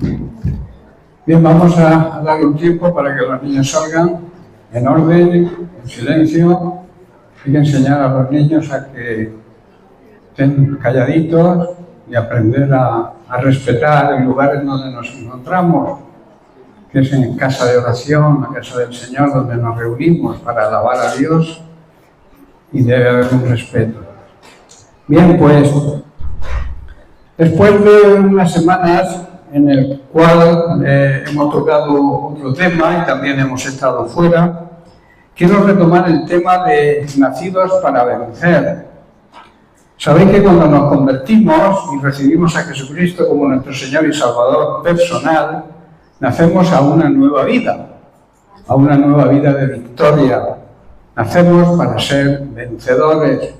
Bien, vamos a dar un tiempo para que los niños salgan en orden, en silencio. Hay que enseñar a los niños a que estén calladitos y aprender a respetar el lugar en donde nos encontramos, que es en casa de oración, la casa del Señor, donde nos reunimos para alabar a Dios, y debe haber un respeto. Bien, pues, después de unas semanas en el cual hemos tocado otro tema y también hemos estado fuera, quiero retomar el tema de nacidos para vencer. Sabéis que cuando nos convertimos y recibimos a Jesucristo como nuestro Señor y Salvador personal, nacemos a una nueva vida de victoria. Nacemos para ser vencedores,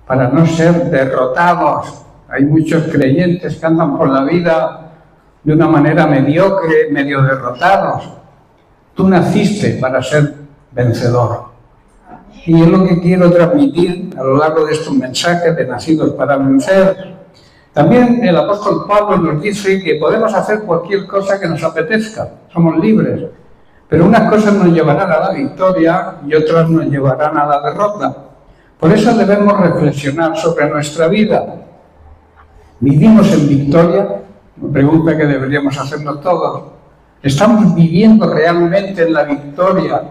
para no ser derrotados. Hay muchos creyentes que andan por la vida de una manera mediocre, medio derrotados. Tú naciste para ser vencedor. Y es lo que quiero transmitir a lo largo de estos mensajes de nacidos para vencer. También el apóstol Pablo nos dice que podemos hacer cualquier cosa que nos apetezca, somos libres, pero unas cosas nos llevarán a la victoria y otras nos llevarán a la derrota. Por eso debemos reflexionar sobre nuestra vida. ¿Vivimos en victoria? Una pregunta que deberíamos hacernos todos. ¿Estamos viviendo realmente en la victoria,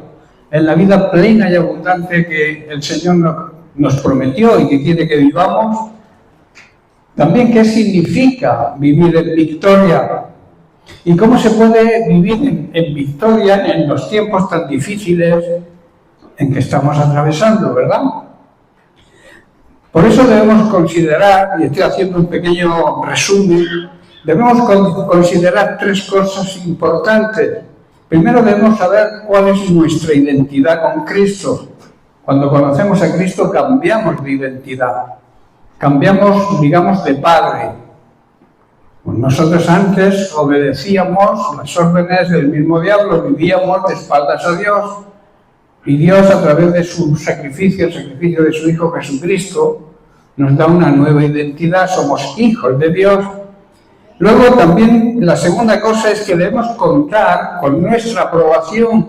en la vida plena y abundante que el Señor nos prometió y que quiere que vivamos? También, ¿qué significa vivir en victoria? ¿Y cómo se puede vivir en victoria en los tiempos tan difíciles en que estamos atravesando, verdad? Por eso debemos considerar, y estoy haciendo un pequeño resumen, debemos considerar tres cosas importantes. Primero debemos saber cuál es nuestra identidad con Cristo. Cuando conocemos a Cristo cambiamos de identidad. Cambiamos, digamos, de padre. Pues nosotros antes obedecíamos las órdenes del mismo diablo, vivíamos de espaldas a Dios, y Dios, a través de su sacrificio, el sacrificio de su Hijo Jesucristo, nos da una nueva identidad, somos hijos de Dios. Luego también la segunda cosa es que debemos contar con nuestra aprobación.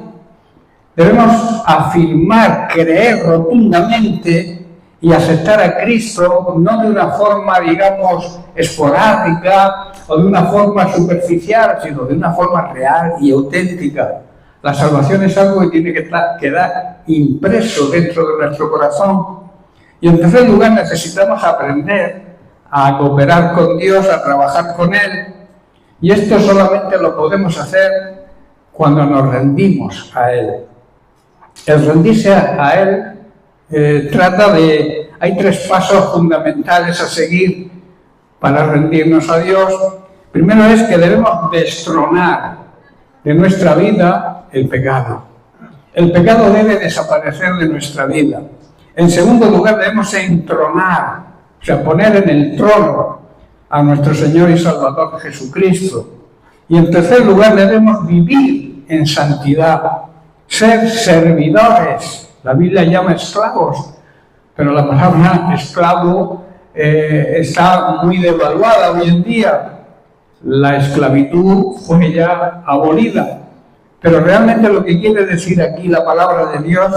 Debemos afirmar, creer rotundamente y aceptar a Cristo, no de una forma, digamos, esporádica o de una forma superficial, sino de una forma real y auténtica. La salvación es algo que tiene que quedar impreso dentro de nuestro corazón. Y en tercer lugar, necesitamos aprender a cooperar con Dios, a trabajar con Él. Y esto solamente lo podemos hacer cuando nos rendimos a Él. El rendirse a Él hay tres pasos fundamentales a seguir para rendirnos a Dios. Primero es que debemos destronar de nuestra vida el pecado. El pecado debe desaparecer de nuestra vida. En segundo lugar, debemos entronar, o sea, poner en el trono a nuestro Señor y Salvador Jesucristo. Y en tercer lugar, debemos vivir en santidad, ser servidores. La Biblia llama esclavos, pero la palabra esclavo está muy devaluada hoy en día. La esclavitud fue ya abolida. Pero realmente lo que quiere decir aquí la palabra de Dios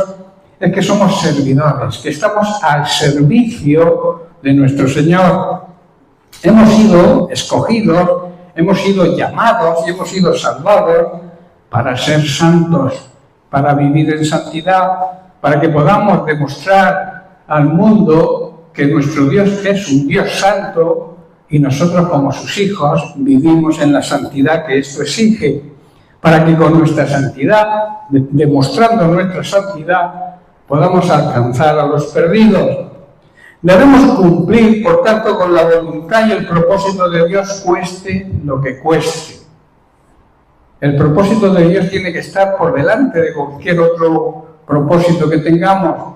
es que somos servidores, que estamos al servicio de nuestro Señor. Hemos sido escogidos, hemos sido llamados y hemos sido salvados para ser santos, para vivir en santidad, para que podamos demostrar al mundo que nuestro Dios es un Dios santo y nosotros como sus hijos vivimos en la santidad que esto exige, para que con nuestra santidad, demostrando nuestra santidad, podamos alcanzar a los perdidos. Debemos cumplir, por tanto, con la voluntad y el propósito de Dios, cueste lo que cueste. El propósito de Dios tiene que estar por delante de cualquier otro propósito que tengamos.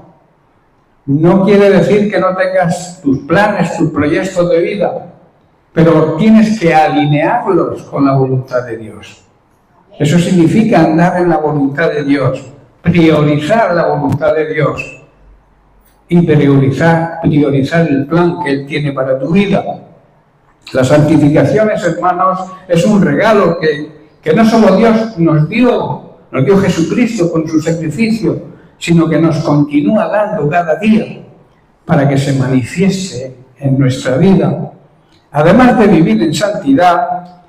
No quiere decir que no tengas tus planes, tus proyectos de vida, pero tienes que alinearlos con la voluntad de Dios. Eso significa andar en la voluntad de Dios, priorizar la voluntad de Dios y priorizar el plan que Él tiene para tu vida. La santificación, hermanos, es un regalo que no solo Dios nos dio Jesucristo con su sacrificio, sino que nos continúa dando cada día para que se manifieste en nuestra vida. Además de vivir en santidad,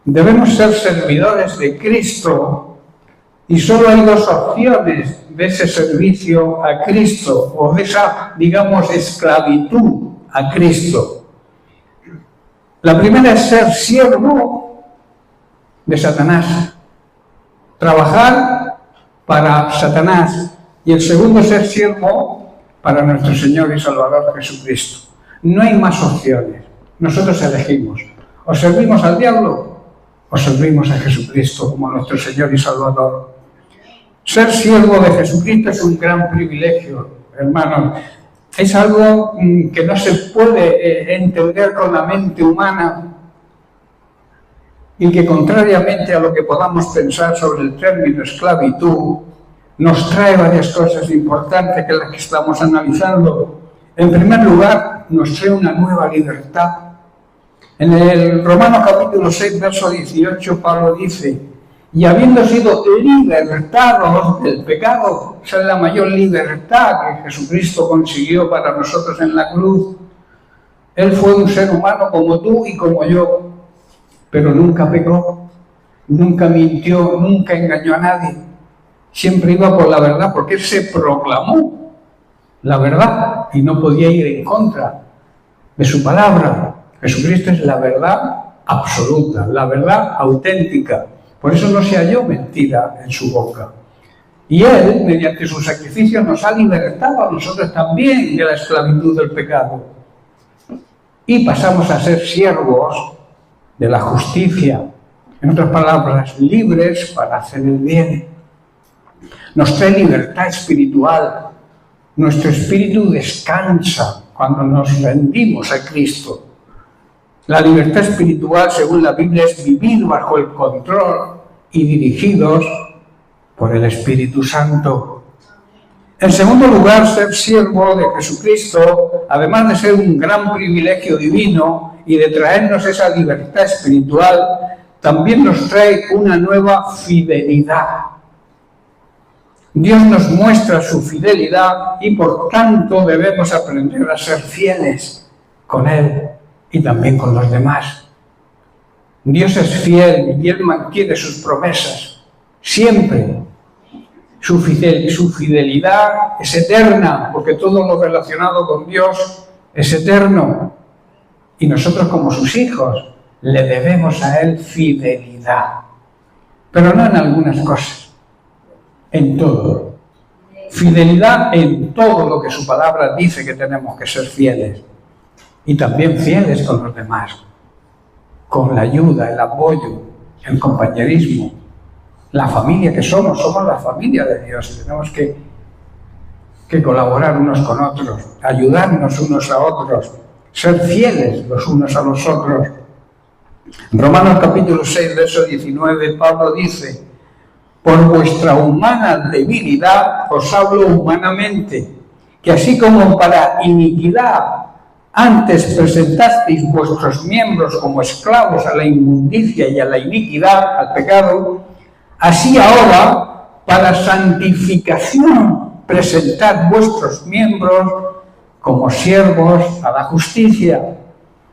debemos ser servidores de Cristo, y solo hay dos opciones de ese servicio a Cristo, o de esa, digamos, esclavitud a Cristo. La primera es ser siervo de Satanás, trabajar para Satanás, y el segundo es ser siervo para nuestro Señor y Salvador Jesucristo. No hay más opciones. Nosotros elegimos. O servimos al diablo o servimos a Jesucristo como nuestro Señor y Salvador. Ser siervo de Jesucristo es un gran privilegio, hermanos. Es algo que no se puede entender con la mente humana y que, contrariamente a lo que podamos pensar sobre el término esclavitud, nos trae varias cosas importantes que las que estamos analizando. En primer lugar, nos trae una nueva libertad. En el Romanos capítulo 6, verso 18, Pablo dice: y habiendo sido libertados del pecado, esa es la mayor libertad que Jesucristo consiguió para nosotros en la cruz. Él fue un ser humano como tú y como yo, pero nunca pecó, nunca mintió, nunca engañó a nadie. Siempre iba por la verdad, porque Él se proclamó la verdad y no podía ir en contra de su palabra. Jesucristo es la verdad absoluta, la verdad auténtica. Por eso no se halló mentira en su boca. Y Él, mediante su sacrificio, nos ha libertado a nosotros también de la esclavitud del pecado. Y pasamos a ser siervos de la justicia. En otras palabras, libres para hacer el bien. Nos trae libertad espiritual. Nuestro espíritu descansa cuando nos rendimos a Cristo. La libertad espiritual, según la Biblia, es vivir bajo el control y dirigidos por el Espíritu Santo. En segundo lugar, ser siervo de Jesucristo, además de ser un gran privilegio divino y de traernos esa libertad espiritual, también nos trae una nueva fidelidad. Dios nos muestra su fidelidad y por tanto debemos aprender a ser fieles con Él y también con los demás. Dios es fiel y Él mantiene sus promesas, siempre. Su fidelidad es eterna, porque todo lo relacionado con Dios es eterno. Y nosotros, como sus hijos, le debemos a Él fidelidad. Pero no en algunas cosas, en todo. Fidelidad en todo lo que su palabra dice que tenemos que ser fieles. Y también fieles con los demás, con la ayuda, el apoyo, el compañerismo, la familia que somos la familia de Dios. Tenemos que colaborar unos con otros, ayudarnos unos a otros, ser fieles los unos a los otros. En Romanos capítulo 6, verso 19, Pablo dice: por vuestra humana debilidad os hablo humanamente, que así como para iniquidad antes presentasteis vuestros miembros como esclavos a la inmundicia y a la iniquidad, al pecado, así ahora, para santificación, presentad vuestros miembros como siervos a la justicia, o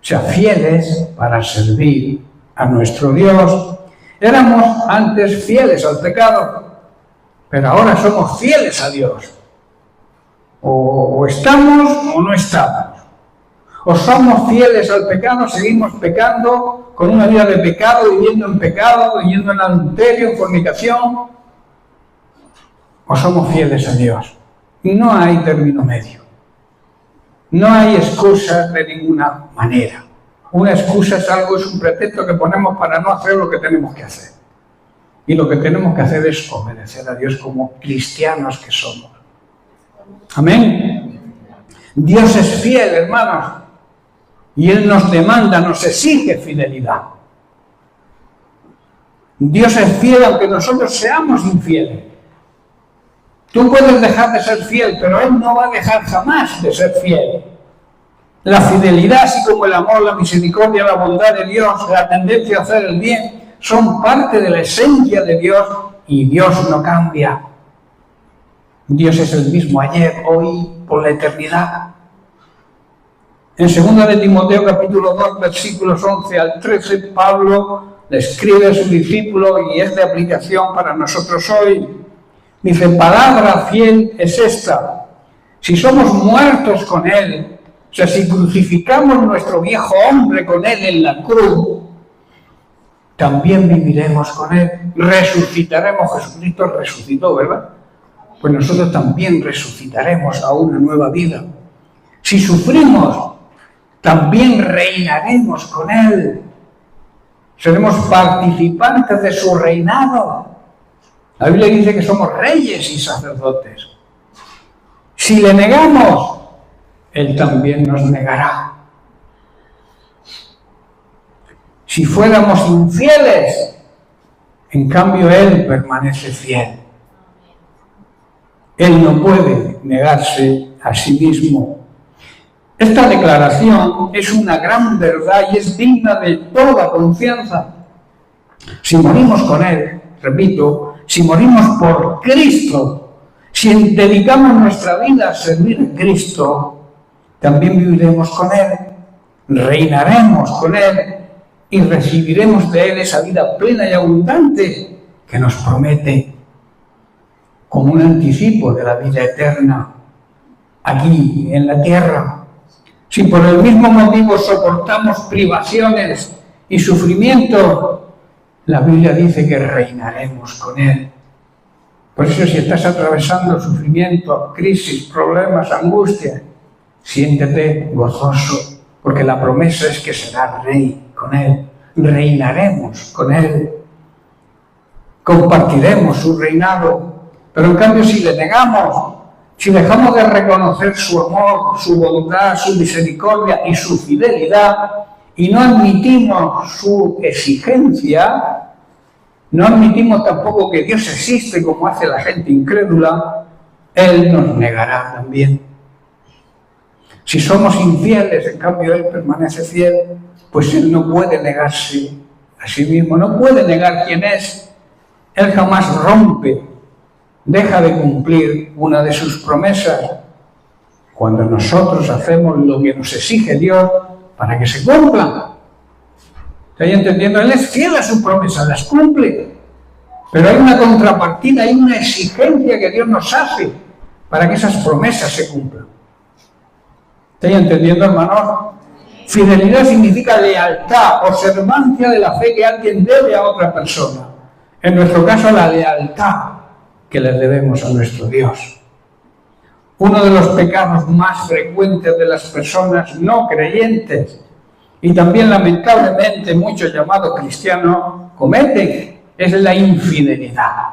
sea, fieles para servir a nuestro Dios. Éramos antes fieles al pecado, pero ahora somos fieles a Dios. O estamos o no estamos. O somos fieles al pecado, seguimos pecando, con una vida de pecado, viviendo en adulterio, en fornicación. O somos fieles a Dios. No hay término medio. No hay excusas de ninguna manera. Una excusa es un pretexto que ponemos para no hacer lo que tenemos que hacer. Y lo que tenemos que hacer es obedecer a Dios como cristianos que somos. Amén. Dios es fiel, hermanos. Y Él nos demanda, nos exige fidelidad. Dios es fiel aunque nosotros seamos infieles. Tú puedes dejar de ser fiel, pero Él no va a dejar jamás de ser fiel. La fidelidad, así como el amor, la misericordia, la bondad de Dios, la tendencia a hacer el bien, son parte de la esencia de Dios y Dios no cambia. Dios es el mismo ayer, hoy, por la eternidad. En 2 de Timoteo capítulo 2, versículos 11 al 13, Pablo le escribe a su discípulo y es de aplicación para nosotros hoy. Dice, palabra fiel es esta: si somos muertos con Él, o sea, si crucificamos nuestro viejo hombre con Él en la cruz, también viviremos con Él, resucitaremos. Jesucristo resucitó, ¿verdad? Pues nosotros también resucitaremos a una nueva vida. Si sufrimos, también reinaremos con Él. Seremos participantes de su reinado. La Biblia dice que somos reyes y sacerdotes. Si le negamos, Él también nos negará. Si fuéramos infieles, en cambio Él permanece fiel. Él no puede negarse a sí mismo. Esta declaración es una gran verdad y es digna de toda confianza. Si morimos con Él, repito, si morimos por Cristo, si dedicamos nuestra vida a servir a Cristo, también viviremos con Él, reinaremos con Él y recibiremos de Él esa vida plena y abundante que nos promete como un anticipo de la vida eterna aquí en la tierra. Si por el mismo motivo soportamos privaciones y sufrimiento, la Biblia dice que reinaremos con Él. Por eso, si estás atravesando sufrimiento, crisis, problemas, angustia, siéntete gozoso, porque la promesa es que serás rey con Él. Reinaremos con Él. Compartiremos su reinado. Pero en cambio, si le negamos, si dejamos de reconocer su amor, su bondad, su misericordia y su fidelidad, y no admitimos su exigencia, no admitimos tampoco que Dios existe como hace la gente incrédula, Él nos negará también. Si somos infieles, en cambio Él permanece fiel, pues Él no puede negarse a sí mismo, no puede negar quién es. Él jamás rompe, deja de cumplir una de sus promesas cuando nosotros hacemos lo que nos exige Dios para que se cumplan. ¿Estáis entendiendo? Él es fiel a sus promesas, las cumple. Pero hay una contrapartida, hay una exigencia que Dios nos hace para que esas promesas se cumplan. ¿Estáis entendiendo, hermanos? Fidelidad significa lealtad, observancia de la fe que alguien debe a otra persona. En nuestro caso, la lealtad que le debemos a nuestro Dios. Uno de los pecados más frecuentes de las personas no creyentes y también lamentablemente muchos llamados cristianos cometen es la infidelidad,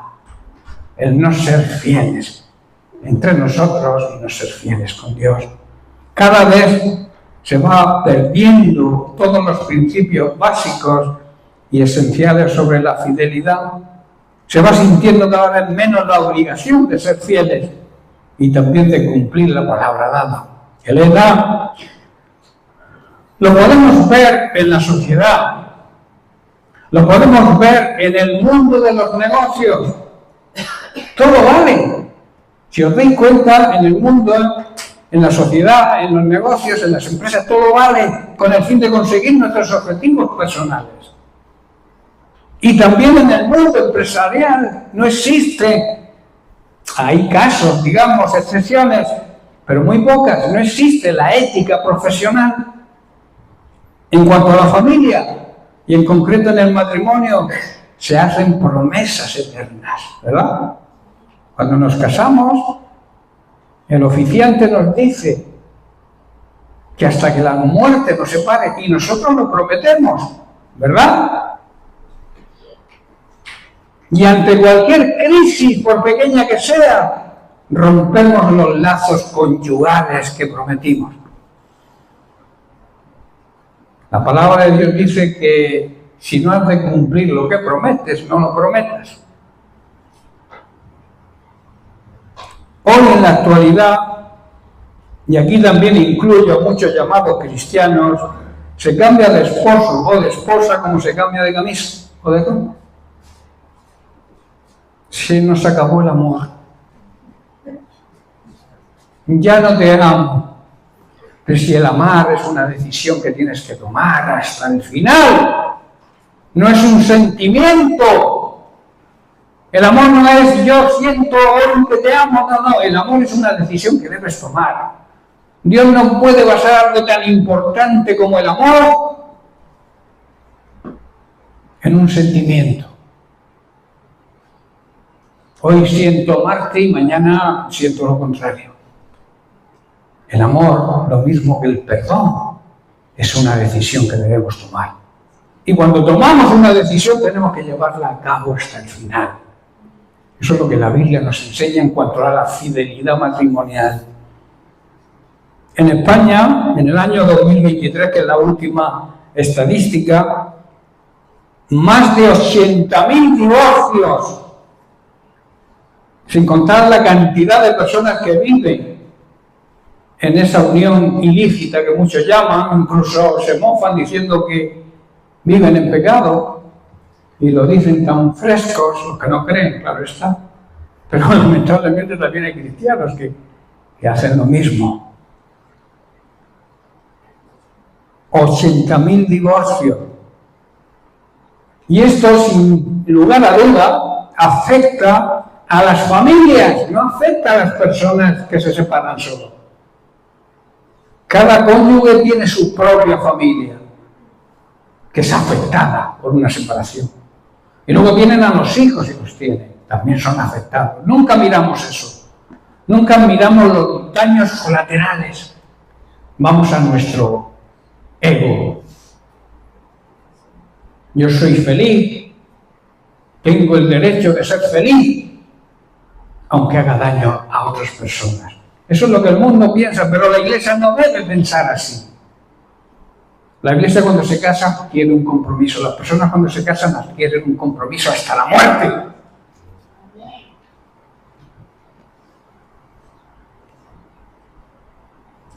el no ser fieles entre nosotros y no ser fieles con Dios. Cada vez se va perdiendo todos los principios básicos y esenciales sobre la fidelidad. Se va sintiendo cada vez menos la obligación de ser fieles y también de cumplir la palabra dada. Elena, lo podemos ver en la sociedad, lo podemos ver en el mundo de los negocios. Todo vale. Si os dais cuenta, en el mundo, en la sociedad, en los negocios, en las empresas, todo vale con el fin de conseguir nuestros objetivos personales. Y también en el mundo empresarial no existe, hay casos, digamos, excepciones, pero muy pocas, no existe la ética profesional. En cuanto a la familia, y en concreto en el matrimonio, se hacen promesas eternas, ¿verdad? Cuando nos casamos, el oficiante nos dice que hasta que la muerte nos separe, y nosotros lo prometemos, ¿verdad? Y ante cualquier crisis, por pequeña que sea, rompemos los lazos conyugales que prometimos. La palabra de Dios dice que si no has de cumplir lo que prometes, no lo prometas. Hoy en la actualidad, y aquí también incluyo a muchos llamados cristianos, se cambia de esposo o de esposa como se cambia de camisa o de cama. Se nos acabó el amor. Ya no te amo. Pero si el amar es una decisión que tienes que tomar hasta el final, no es un sentimiento. El amor no es yo siento hoy que te amo, no, el amor es una decisión que debes tomar. Dios no puede basar algo tan importante como el amor en un sentimiento. Hoy siento amarte y mañana siento lo contrario. El amor, lo mismo que el perdón, es una decisión que debemos tomar. Y cuando tomamos una decisión tenemos que llevarla a cabo hasta el final. Eso es lo que la Biblia nos enseña en cuanto a la fidelidad matrimonial. En España, en el año 2023, que es la última estadística, más de 80.000 divorcios, sin contar la cantidad de personas que viven en esa unión ilícita que muchos llaman, incluso se mofan diciendo que viven en pecado, y lo dicen tan frescos, los que no creen, claro está. Pero lamentablemente también hay cristianos que hacen lo mismo. 80.000 divorcios. Y esto, sin lugar a duda, afecta a las familias, no afecta a las personas que se separan solo. Cada cónyuge tiene su propia familia, que es afectada por una separación. Y luego vienen a los hijos y los tienen, también son afectados. Nunca miramos eso, nunca miramos los daños colaterales. Vamos a nuestro ego. Yo soy feliz, tengo el derecho de ser feliz, aunque haga daño a otras personas. Eso es lo que el mundo piensa, pero la Iglesia no debe pensar así. La Iglesia cuando se casa adquiere un compromiso. Las personas cuando se casan adquieren un compromiso hasta la muerte.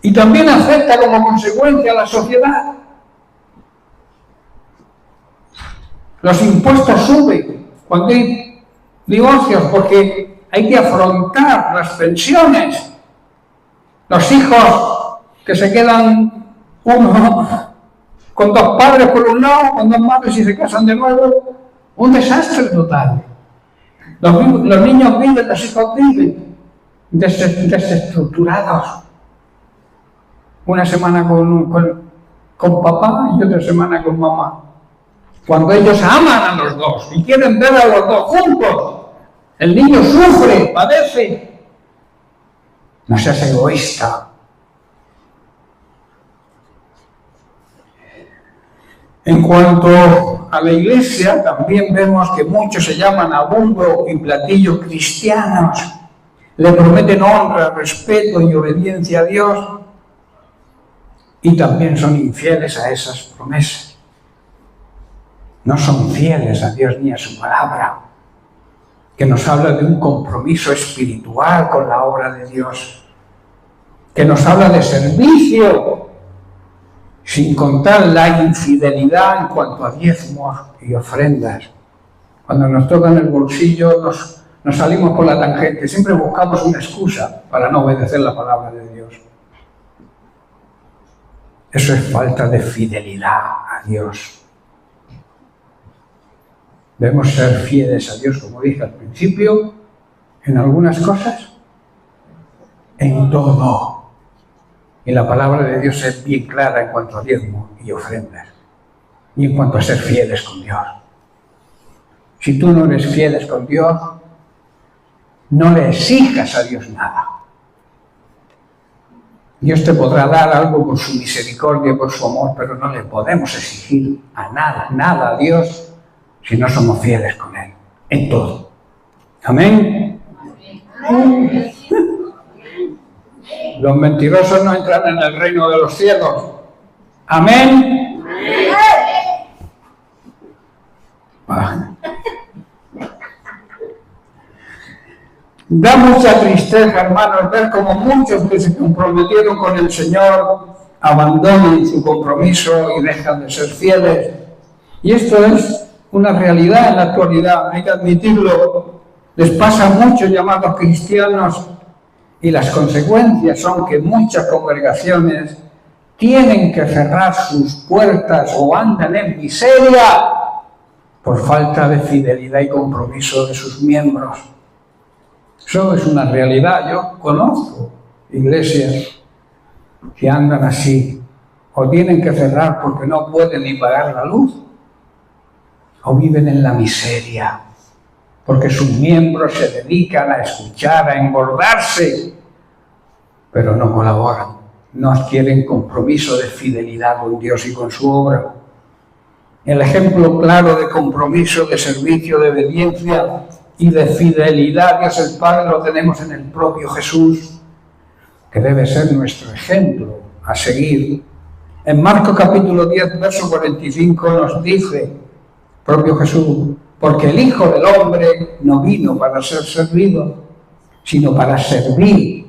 Y también afecta como consecuencia a la sociedad. Los impuestos suben cuando hay divorcios porque hay que afrontar las pensiones. Los hijos que se quedan uno con dos padres por un lado, con dos madres y se casan de nuevo, un desastre total. Los niños viven, los hijos viven desestructurados. Una semana con papá y otra semana con mamá. Cuando ellos aman a los dos y quieren ver a los dos juntos, el niño sufre, padece. No seas egoísta. En cuanto a la Iglesia, también vemos que muchos se llaman a bombo y platillo cristianos. Le prometen honra, respeto y obediencia a Dios. Y también son infieles a esas promesas. No son fieles a Dios ni a su palabra, que nos habla de un compromiso espiritual con la obra de Dios, que nos habla de servicio, sin contar la infidelidad en cuanto a diezmos y ofrendas. Cuando nos tocan el bolsillo nos salimos por la tangente, siempre buscamos una excusa para no obedecer la palabra de Dios. Eso es falta de fidelidad a Dios. Debemos ser fieles a Dios, como dije al principio, en algunas cosas, en todo. Y la palabra de Dios es bien clara en cuanto a diezmo y ofrendas, y en cuanto a ser fieles con Dios. Si tú no eres fieles con Dios, no le exijas a Dios nada. Dios te podrá dar algo por su misericordia, por su amor, pero no le podemos exigir a nada a Dios si no somos fieles con Él, en todo. Amén. Amén. Los mentirosos no entran en el reino de los cielos. Amén. Da mucha tristeza, hermanos, ver cómo muchos que se comprometieron con el Señor abandonan su compromiso y dejan de ser fieles. Y esto es una realidad en la actualidad, hay que admitirlo. Les pasa a muchos llamados cristianos y las consecuencias son que muchas congregaciones tienen que cerrar sus puertas o andan en miseria por falta de fidelidad y compromiso de sus miembros. Eso es una realidad. Yo conozco iglesias que andan así, o tienen que cerrar porque no pueden ni pagar la luz, o viven en la miseria, porque sus miembros se dedican a escuchar, a engordarse, pero no colaboran, no adquieren compromiso de fidelidad con Dios y con su obra. El ejemplo claro de compromiso, de servicio, de obediencia y de fidelidad a Dios el Padre lo tenemos en el propio Jesús, que debe ser nuestro ejemplo a seguir. En Marcos capítulo 10, verso 45 nos dice, propio Jesús, porque el Hijo del Hombre no vino para ser servido, sino para servir.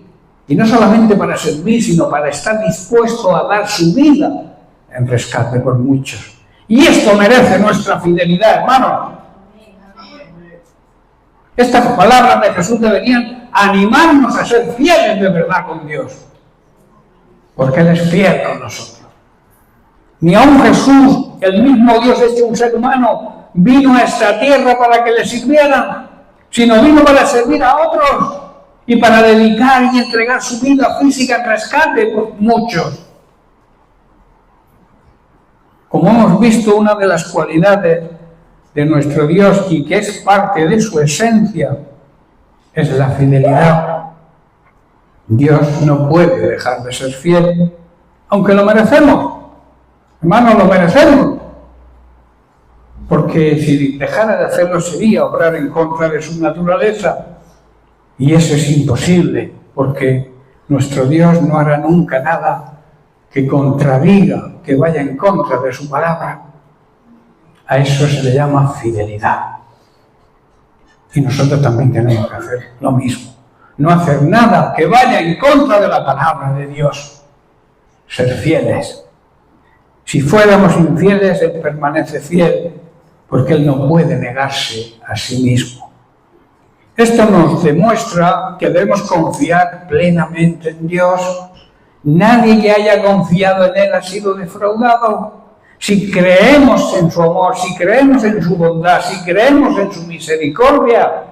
Y no solamente para servir, sino para estar dispuesto a dar su vida en rescate por muchos. Y esto merece nuestra fidelidad, hermanos. Estas palabras de Jesús deberían animarnos a ser fieles de verdad con Dios, porque Él es fiel con nosotros. Ni aun Jesús, el mismo Dios hecho un ser humano, vino a esta tierra para que le sirvieran, sino vino para servir a otros y para dedicar y entregar su vida física en rescate por muchos. Como hemos visto, una de las cualidades de nuestro Dios y que es parte de su esencia es la fidelidad. Dios no puede dejar de ser fiel, aunque lo merecemos. Hermanos, lo merecemos. Porque si dejara de hacerlo sería obrar en contra de su naturaleza. Y eso es imposible, porque nuestro Dios no hará nunca nada que contradiga, que vaya en contra de su palabra. A eso se le llama fidelidad. Y nosotros también tenemos que hacer lo mismo. No hacer nada que vaya en contra de la palabra de Dios. Ser fieles. Si fuéramos infieles, Él permanece fiel, porque Él no puede negarse a sí mismo. Esto nos demuestra que debemos confiar plenamente en Dios. Nadie que haya confiado en Él ha sido defraudado. Si creemos en su amor, si creemos en su bondad, si creemos en su misericordia,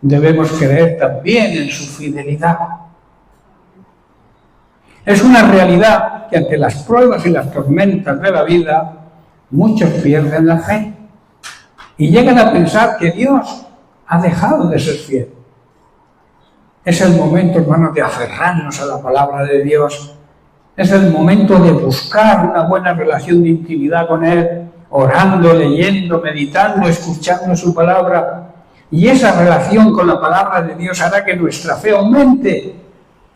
debemos creer también en su fidelidad. Es una realidad que ante las pruebas y las tormentas de la vida, muchos pierden la fe y llegan a pensar que Dios ha dejado de ser fiel. Es el momento, hermanos, de aferrarnos a la palabra de Dios. Es el momento de buscar una buena relación de intimidad con Él, orando, leyendo, meditando, escuchando su palabra. Y esa relación con la palabra de Dios hará que nuestra fe aumente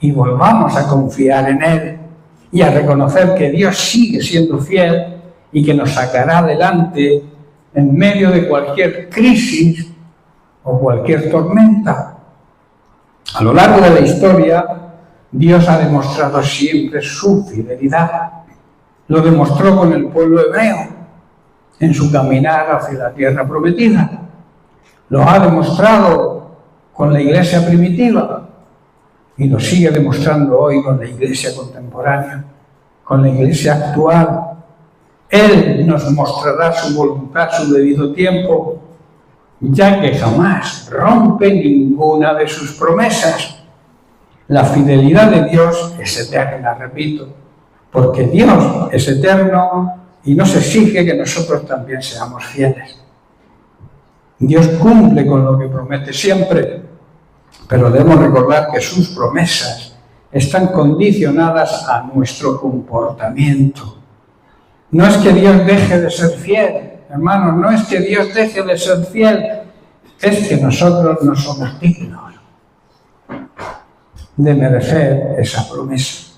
y volvamos a confiar en Él y a reconocer que Dios sigue siendo fiel y que nos sacará adelante en medio de cualquier crisis o cualquier tormenta. A lo largo de la historia, Dios ha demostrado siempre su fidelidad. Lo demostró con el pueblo hebreo en su caminar hacia la tierra prometida. Lo ha demostrado con la iglesia primitiva y lo sigue demostrando hoy con la iglesia contemporánea, con la iglesia actual. Él nos mostrará su voluntad, su debido tiempo, ya que jamás rompe ninguna de sus promesas. La fidelidad de Dios es eterna, repito, porque Dios es eterno y nos exige que nosotros también seamos fieles. Dios cumple con lo que promete siempre, pero debemos recordar que sus promesas están condicionadas a nuestro comportamiento. No es que Dios deje de ser fiel, hermanos, no es que Dios deje de ser fiel, es que nosotros no somos dignos de merecer esa promesa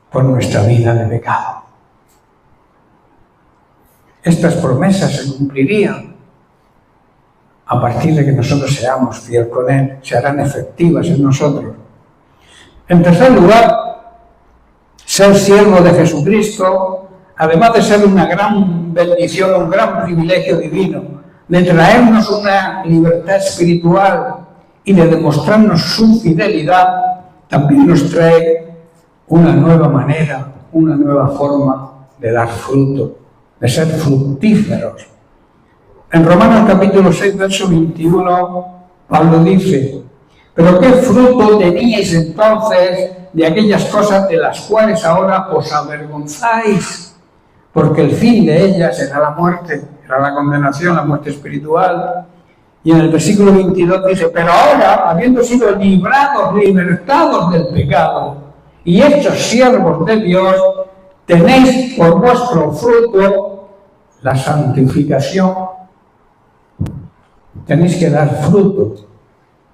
por nuestra vida de pecado. Estas promesas se cumplirían a partir de que nosotros seamos fieles con Él, se harán efectivas en nosotros. En tercer lugar, ser siervo de Jesucristo, además de ser una gran bendición, un gran privilegio divino, de traernos una libertad espiritual y de demostrarnos su fidelidad, también nos trae una nueva manera, una nueva forma de dar fruto, de ser fructíferos. En Romanos capítulo 6, verso 21, Pablo dice: «Pero qué fruto teníais entonces de aquellas cosas de las cuales ahora os avergonzáis, porque el fin de ellas era la muerte», era la condenación, la muerte espiritual. Y en el versículo 22 dice: «Pero ahora, habiendo sido libertados del pecado y hechos siervos de Dios, tenéis por vuestro fruto la santificación». Tenéis que dar fruto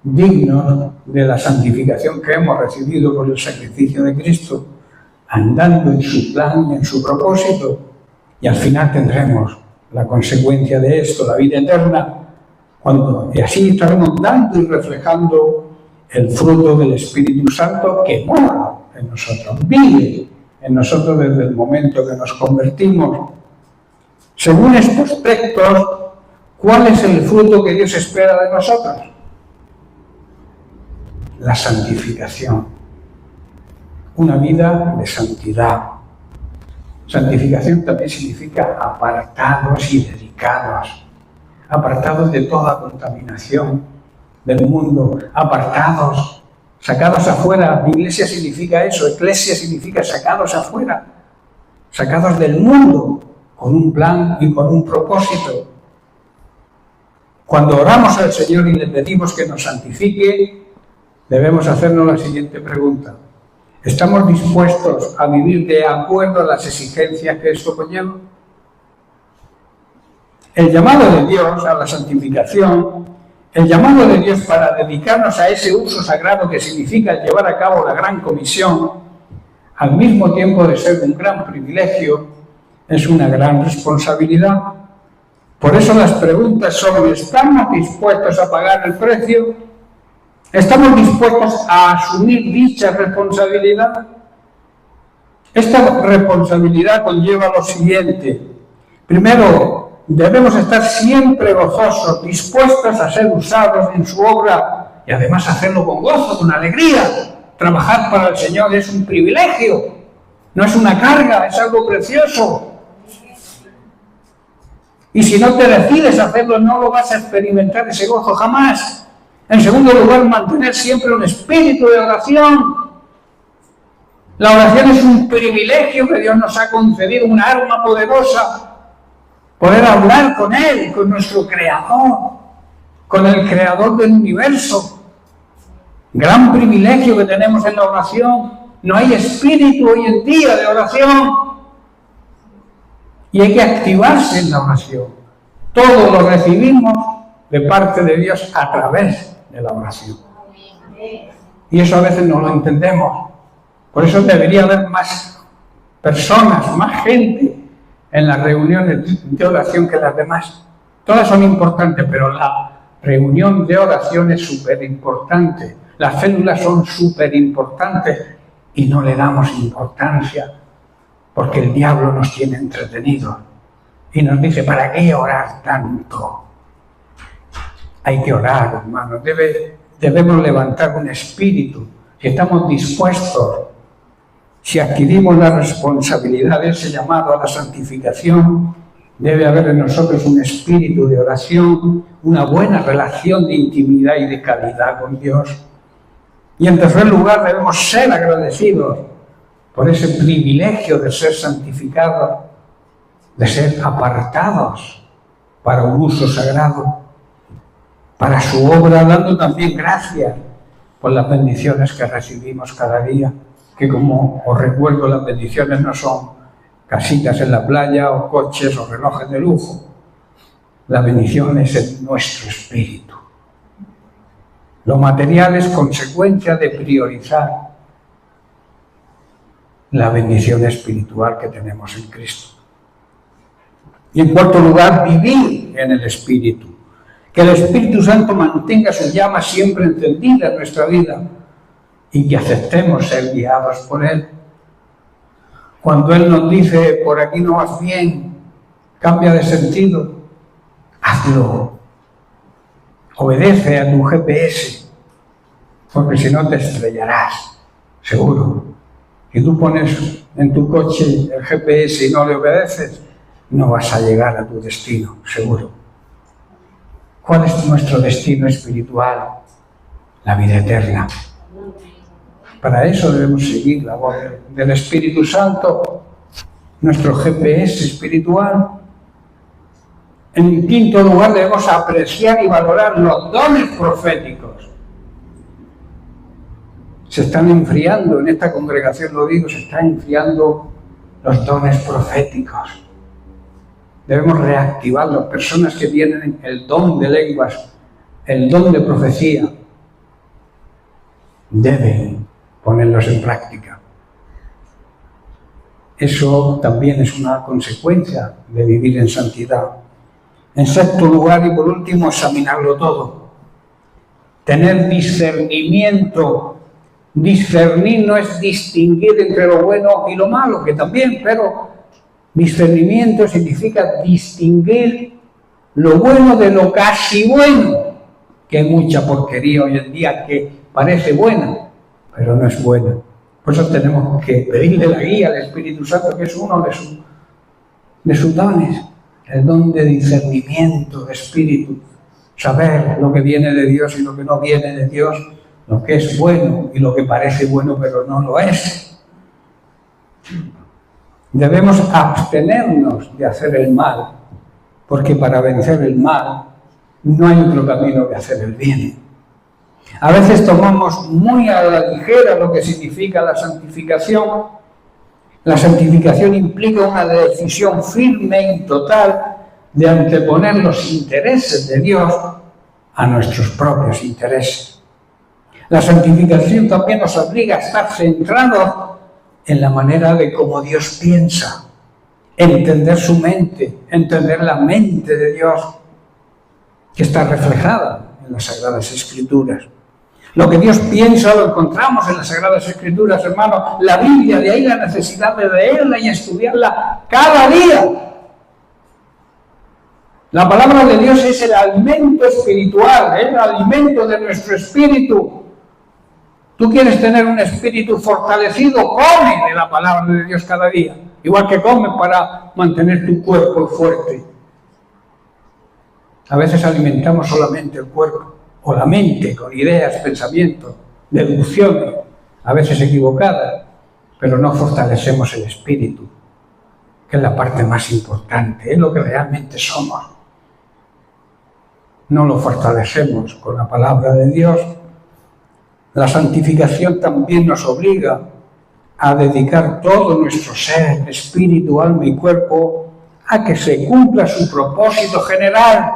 digno de la santificación que hemos recibido por el sacrificio de Cristo, andando en su plan y en su propósito, y al final tendremos la consecuencia de esto, la vida eterna, y así estaremos dando y reflejando el fruto del Espíritu Santo que mora en nosotros, vive en nosotros desde el momento que nos convertimos. Según estos textos, ¿cuál es el fruto que Dios espera de nosotros? La santificación. Una vida de santidad. Santificación también significa apartados y dedicados. Apartados de toda contaminación del mundo. Apartados, sacados afuera. Iglesia significa eso. Eclesia significa sacados afuera. Sacados del mundo con un plan y con un propósito. Cuando oramos al Señor y le pedimos que nos santifique, debemos hacernos la siguiente pregunta: ¿estamos dispuestos a vivir de acuerdo a las exigencias que esto conlleva? El llamado de Dios a la santificación, el llamado de Dios para dedicarnos a ese uso sagrado que significa llevar a cabo la gran comisión, al mismo tiempo de ser un gran privilegio, es una gran responsabilidad. Por eso las preguntas son: ¿estamos dispuestos a pagar el precio? ¿Estamos dispuestos a asumir dicha responsabilidad? Esta responsabilidad conlleva lo siguiente. Primero, debemos estar siempre gozosos, dispuestos a ser usados en su obra y además hacerlo con gozo, con alegría. Trabajar para el Señor es un privilegio, no es una carga, es algo precioso. Y si no te decides a hacerlo, no lo vas a experimentar ese gozo jamás. En segundo lugar, mantener siempre un espíritu de oración. La oración es un privilegio que Dios nos ha concedido, una arma poderosa. Poder hablar con Él, con nuestro Creador, con el Creador del universo. Gran privilegio que tenemos en la oración. No hay espíritu hoy en día de oración. Y hay que activarse en la oración. Todo lo recibimos de parte de Dios a través de la oración. Y eso a veces no lo entendemos. Por eso debería haber más personas, más gente en las reuniones de oración que las demás. Todas son importantes, pero la reunión de oración es súper importante. Las células son súper importantes y no le damos importancia porque el diablo nos tiene entretenidos y nos dice: ¿para qué orar tanto? Hay que orar, hermanos. Debemos levantar un espíritu. Si estamos dispuestos, si adquirimos la responsabilidad de ese llamado a la santificación, debe haber en nosotros un espíritu de oración, una buena relación de intimidad y de calidad con Dios. Y en tercer lugar, debemos ser agradecidos por ese privilegio de ser santificados, de ser apartados para un uso sagrado, para su obra, dando también gracias por las bendiciones que recibimos cada día, que, como os recuerdo, las bendiciones no son casitas en la playa o coches o relojes de lujo. La bendición es en nuestro espíritu. Lo material es consecuencia de priorizar la bendición espiritual que tenemos en Cristo. Y en cuarto lugar, vivir en el Espíritu. Que el Espíritu Santo mantenga su llama siempre encendida en nuestra vida y que aceptemos ser guiados por Él. Cuando Él nos dice, por aquí no vas bien, cambia de sentido, hazlo. Obedece a tu GPS, porque si no te estrellarás, seguro. Si tú pones en tu coche el GPS y no le obedeces, no vas a llegar a tu destino, seguro. ¿Cuál es nuestro destino espiritual? La vida eterna. Para eso debemos seguir la voz del Espíritu Santo, nuestro GPS espiritual. En quinto lugar, debemos apreciar y valorar los dones proféticos. Se están enfriando, en esta congregación lo digo, se están enfriando los dones proféticos. Debemos reactivar las personas que tienen el don de lenguas, el don de profecía. Deben ponerlos en práctica. Eso también es una consecuencia de vivir en santidad. En sexto lugar y por último, examinarlo todo. Tener discernimiento. Discernir no es distinguir entre lo bueno y lo malo, que también, pero discernimiento significa distinguir lo bueno de lo casi bueno, que hay mucha porquería hoy en día que parece buena, pero no es buena. Por eso tenemos que pedirle la guía al Espíritu Santo, que es uno de sus dones, el don de discernimiento, de espíritu, saber lo que viene de Dios y lo que no viene de Dios, lo que es bueno y lo que parece bueno pero no lo es. Debemos abstenernos de hacer el mal, porque para vencer el mal no hay otro camino que hacer el bien. A veces tomamos muy a la ligera lo que significa la santificación. La santificación implica una decisión firme y total de anteponer los intereses de Dios a nuestros propios intereses. La santificación también nos obliga a estar centrados en la manera de cómo Dios piensa, entender su mente, entender la mente de Dios, que está reflejada en las Sagradas Escrituras. Lo que Dios piensa lo encontramos en las Sagradas Escrituras, hermano. La Biblia, de ahí la necesidad de leerla y estudiarla cada día. La palabra de Dios es el alimento espiritual, el alimento de nuestro espíritu. Tú quieres tener un espíritu fortalecido, come de la palabra de Dios cada día. Igual que comes para mantener tu cuerpo fuerte. A veces alimentamos solamente el cuerpo o la mente con ideas, pensamientos, deducciones, a veces equivocadas, pero no fortalecemos el espíritu, que es la parte más importante, es lo que realmente somos. No lo fortalecemos con la palabra de Dios. La santificación también nos obliga a dedicar todo nuestro ser, espíritu, alma y cuerpo a que se cumpla su propósito general.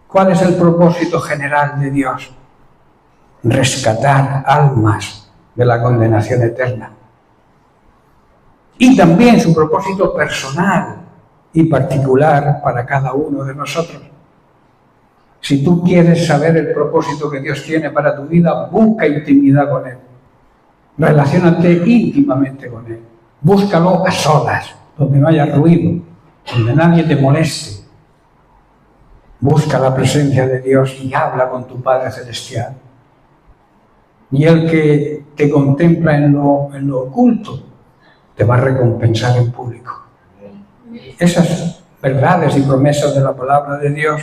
¿Cuál es el propósito general de Dios? Rescatar almas de la condenación eterna. Y también su propósito personal y particular para cada uno de nosotros. Si tú quieres saber el propósito que Dios tiene para tu vida, busca intimidad con Él. Relaciónate íntimamente con Él. Búscalo a solas, donde no haya ruido, donde nadie te moleste. Busca la presencia de Dios y habla con tu Padre Celestial. Y Él que te contempla en lo oculto, te va a recompensar en público. Esas verdades y promesas de la palabra de Dios.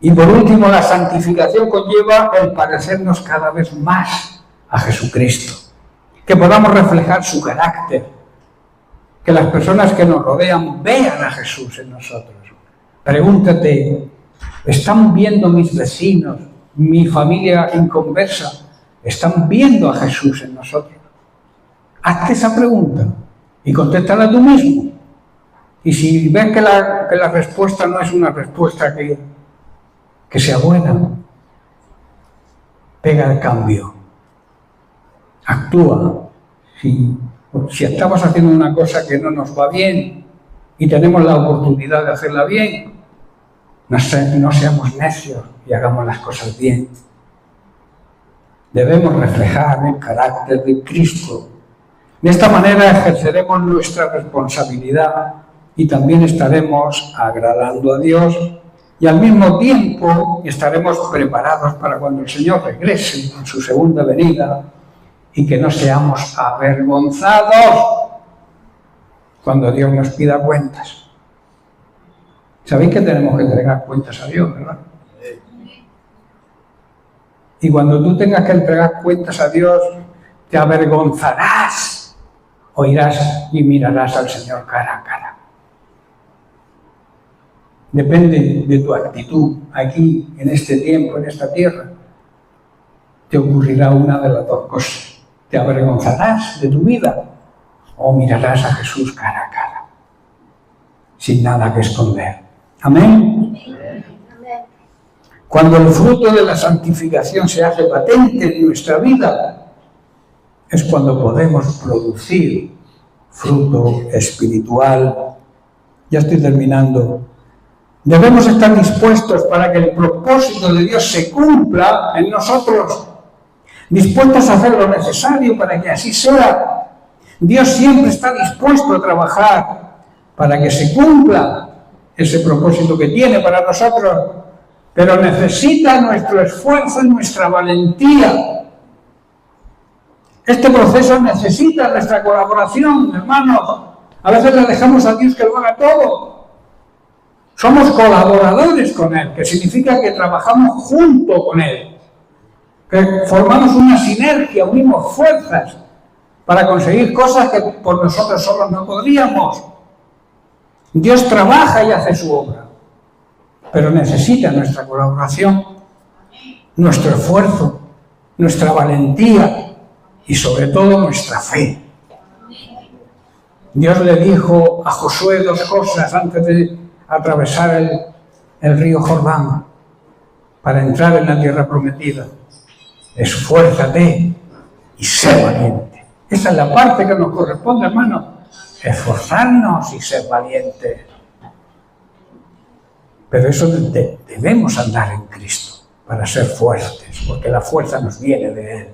Y por último, la santificación conlleva el parecernos cada vez más a Jesucristo. Que podamos reflejar su carácter. Que las personas que nos rodean vean a Jesús en nosotros. Pregúntate, ¿están viendo mis vecinos, mi familia inconversa? ¿Están viendo a Jesús en nosotros? Hazte esa pregunta y contéstala tú mismo. Y si ves que la respuesta no es una respuesta que sea buena, pega el cambio. Actúa. Si estamos haciendo una cosa que no nos va bien y tenemos la oportunidad de hacerla bien, No seamos necios y hagamos las cosas bien. Debemos reflejar el carácter de Cristo. De esta manera ejerceremos nuestra responsabilidad y también estaremos agradando a Dios y al mismo tiempo estaremos preparados para cuando el Señor regrese en su segunda venida y que no seamos avergonzados cuando Dios nos pida cuentas. Sabéis que tenemos que entregar cuentas a Dios, ¿verdad? Y cuando tú tengas que entregar cuentas a Dios, te avergonzarás o irás y mirarás al Señor cara a cara. Depende de tu actitud aquí, en este tiempo, en esta tierra. Te ocurrirá una de las dos cosas. Te avergonzarás de tu vida o mirarás a Jesús cara a cara, sin nada que esconder. Amén. Cuando el fruto de la santificación se hace patente en nuestra vida, es cuando podemos producir fruto espiritual. Ya estoy terminando. Debemos estar dispuestos para que el propósito de Dios se cumpla en nosotros, dispuestos a hacer lo necesario para que así sea. Dios siempre está dispuesto a trabajar para que se cumpla ese propósito que tiene para nosotros, pero necesita nuestro esfuerzo y nuestra valentía. Este proceso necesita nuestra colaboración, hermanos. A veces le dejamos a Dios que lo haga todo. Somos colaboradores con Él, que significa que trabajamos junto con Él, que formamos una sinergia, unimos fuerzas para conseguir cosas que por nosotros solos no podríamos. Dios trabaja y hace su obra, pero necesita nuestra colaboración, nuestro esfuerzo, nuestra valentía y sobre todo nuestra fe. Dios le dijo a Josué dos cosas antes de atravesar el río Jordán para entrar en la tierra prometida. Esfuérzate y sé valiente. Esa es la parte que nos corresponde, hermano. Esforzarnos y ser valientes. Pero eso debemos andar en Cristo para ser fuertes, porque la fuerza nos viene de Él.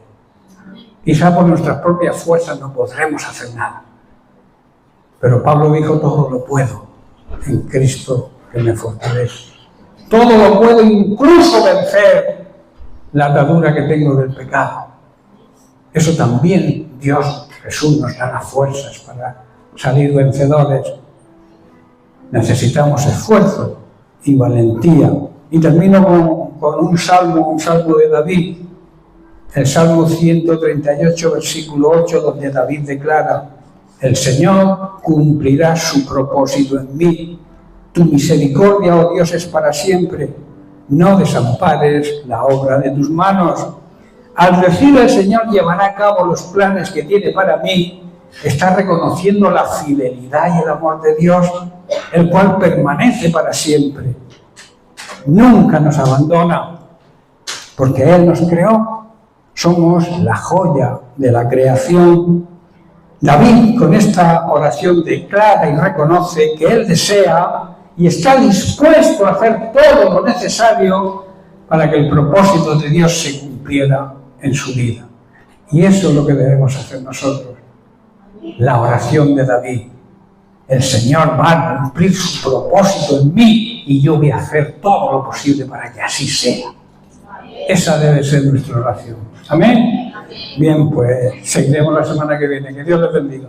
Quizá por nuestras propias fuerzas no podremos hacer nada. Pero Pablo dijo, todo lo puedo en Cristo que me fortalece. Todo lo puedo, incluso vencer la atadura que tengo del pecado. Eso también Dios, Jesús, nos da las fuerzas para salir vencedores. Necesitamos esfuerzo y valentía. Y termino con un salmo de David, el Salmo 138, versículo 8, donde David declara: el Señor cumplirá su propósito en mí. Tu misericordia, oh Dios, es para siempre. No desampares la obra de tus manos. Al decir el Señor llevará a cabo los planes que tiene para mí, está reconociendo la fidelidad y el amor de Dios, el cual permanece para siempre. Nunca nos abandona, porque Él nos creó. Somos la joya de la creación. David, con esta oración, declara y reconoce que él desea y está dispuesto a hacer todo lo necesario para que el propósito de Dios se cumpliera en su vida. Y eso es lo que debemos hacer nosotros. La oración de David: el Señor va a cumplir su propósito en mí y yo voy a hacer todo lo posible para que así sea. Esa debe ser nuestra oración. ¿Amén? Bien, pues seguiremos la semana que viene. Que Dios les bendiga.